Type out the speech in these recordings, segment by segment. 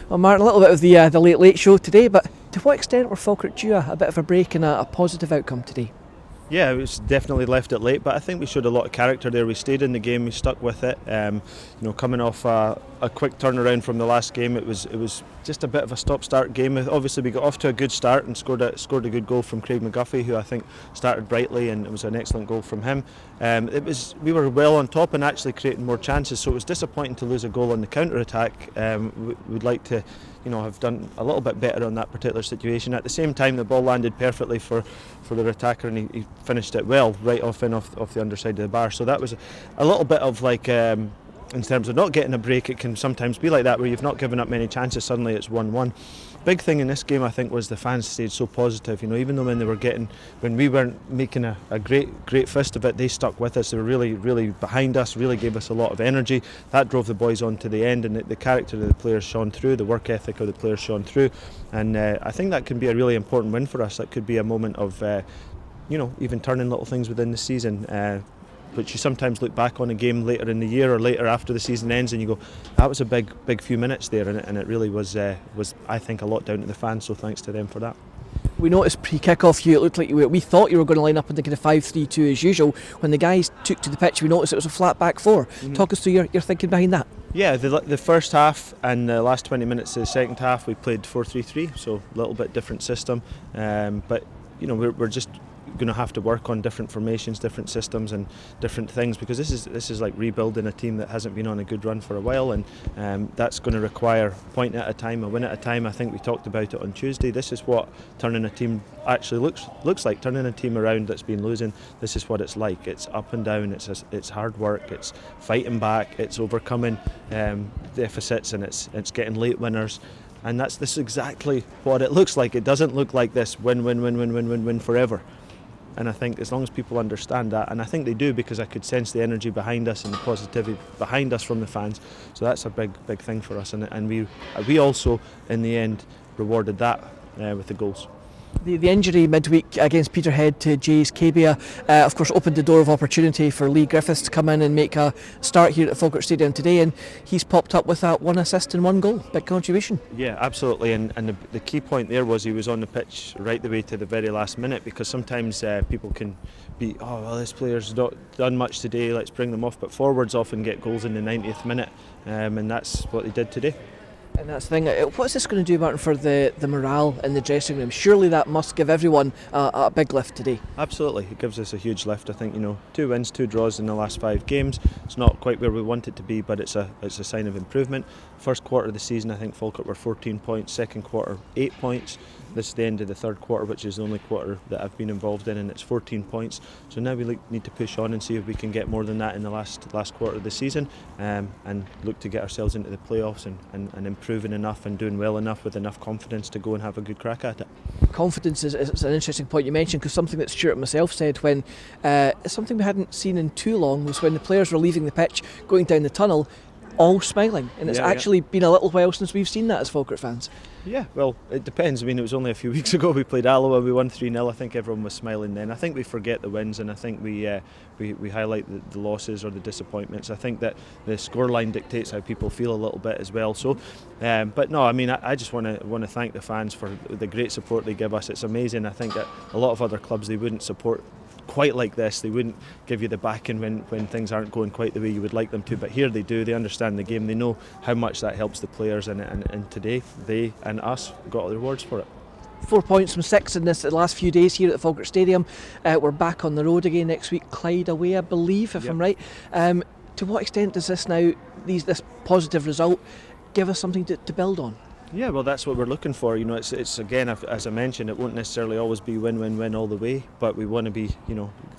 Well, Martin, a little bit of the late show today, but to what extent were Falkirk due a bit of a break and a positive outcome today? Yeah, it was definitely left it late, but I think we showed a lot of character there. We stayed in the game, we stuck with it. Coming off a quick turnaround from the last game, it was just a bit of a stop-start game. Obviously, we got off to a good start and scored a good goal from Craig McGuffey, who I think started brightly, and it was an excellent goal from him. We were well on top and actually creating more chances, so it was disappointing to lose a goal on the counter-attack. We'd like to, have done a little bit better on that particular situation. At the same time, the ball landed perfectly for their attacker, and he finished it well, right off the underside of the bar. So that was a little bit of in terms of not getting a break, it can sometimes be like that where you've not given up many chances, suddenly it's 1-1. Big thing in this game, I think, was the fans stayed so positive. Even though when we weren't making a great fist of it, they stuck with us. They were really behind us, really gave us a lot of energy. That drove the boys on to the end, and the character of the players shone through, the work ethic of the players shone through, and I think that can be a really important win for us. That could be a moment of even turning little things within the season, which you sometimes look back on a game later in the year or later after the season ends and you go, that was a big few minutes there, and it really was I think a lot down to the fans, so thanks to them for that. We noticed pre-kick-off it looked like we thought you were going to line up in the kind of 5-3-2 as usual. When the guys took to the pitch, we noticed it was a flat back four. Mm-hmm. Talk us through your thinking behind that. Yeah, the first half and the last 20 minutes of the second half we played 4-3-3, so a little bit different system, but we're just going to have to work on different formations, different systems and different things, because this is like rebuilding a team that hasn't been on a good run for a while, and that's going to require a point at a time, a win at a time. I think we talked about it on Tuesday. This is what turning a team actually looks like, turning a team around that's been losing. This is what it's like. It's up and down, it's hard work, it's fighting back, it's overcoming deficits, and it's getting late winners. And this is exactly what it looks like. It doesn't look like this win forever. And I think as long as people understand that, and I think they do, because I could sense the energy behind us and the positivity behind us from the fans, so that's a big thing for us, and we also in the end rewarded that with the goals. The injury midweek against Peterhead to Jays Cabia, of course, opened the door of opportunity for Lee Griffiths to come in and make a start here at Falkirk Stadium today, and he's popped up with that 1 assist and 1 goal. Big contribution. Yeah, absolutely, and the key point there was he was on the pitch right the way to the very last minute, because sometimes people can be, this player's not done much today, let's bring them off, but forwards often get goals in the 90th minute, and that's what they did today. And that's the thing, what's this going to do, Martin, for the morale in the dressing room? Surely that must give everyone a big lift today. Absolutely, it gives us a huge lift. I think 2 wins, 2 draws in the last 5 games. It's not quite where we want it to be, but it's a sign of improvement. First quarter of the season, I think Falkirk were 14 points. Second quarter, 8 points. This is the end of the third quarter, which is the only quarter that I've been involved in, and it's 14 points. So now we need to push on and see if we can get more than that in the last quarter of the season, and look to get ourselves into the playoffs and improving enough and doing well enough with enough confidence to go and have a good crack at it. Confidence is an interesting point you mentioned, because something that Stuart himself said when something we hadn't seen in too long was when the players were leaving the pitch, going down the tunnel, all smiling, and it's actually been a little while since we've seen that as Falkirk fans. Yeah, well, it depends. I mean, it was only a few weeks ago we played Alloa, we won 3-0. I think everyone was smiling then. I think we forget the wins, and I think we highlight the losses or the disappointments. I think that the scoreline dictates how people feel a little bit as well. So, but no, I mean, I just want to thank the fans for the great support they give us. It's amazing. I think that a lot of other clubs, they wouldn't support quite like this. They wouldn't give you the backing when things aren't going quite the way you would like them to, but here they do. They understand the game, they know how much that helps the players, and today they and us got the rewards for it. 4 points from 6 in the last few days here at the Falkirk Stadium. We're back on the road again next week, Clyde away, I believe, if I'm right. To what extent does this positive result give us something to build on? Yeah, well, that's what we're looking for. It's again, as I mentioned, it won't necessarily always be win all the way, but we want to be,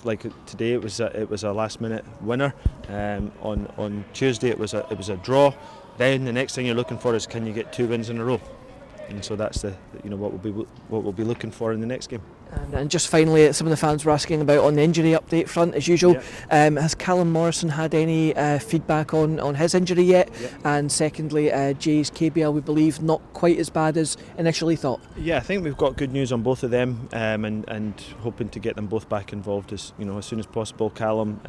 like today it was a last minute winner. On Tuesday it was a draw. Then the next thing you're looking for is, can you get 2 wins in a row? And so that's what we'll be looking for in the next game. And just finally, some of the fans were asking about on the injury update front, as usual. Has Callum Morrison had any feedback on his injury yet? And secondly, Jay's KBL, we believe, not quite as bad as initially thought. Yeah, I think we've got good news on both of them, and hoping to get them both back involved as soon as possible. Callum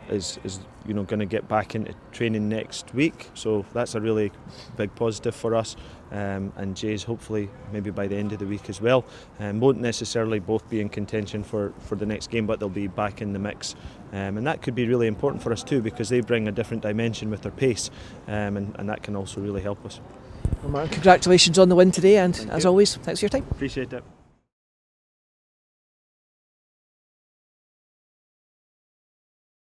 is going to get back into training next week, so that's a really big positive for us. And Jay's hopefully maybe by the end of the week as well. Won't necessarily both be in contention for the next game, but they'll be back in the mix, and that could be really important for us too, because they bring a different dimension with their pace, and that can also really help us. Well, Martin, congratulations on the win today, and as always, thanks for your time. Appreciate it.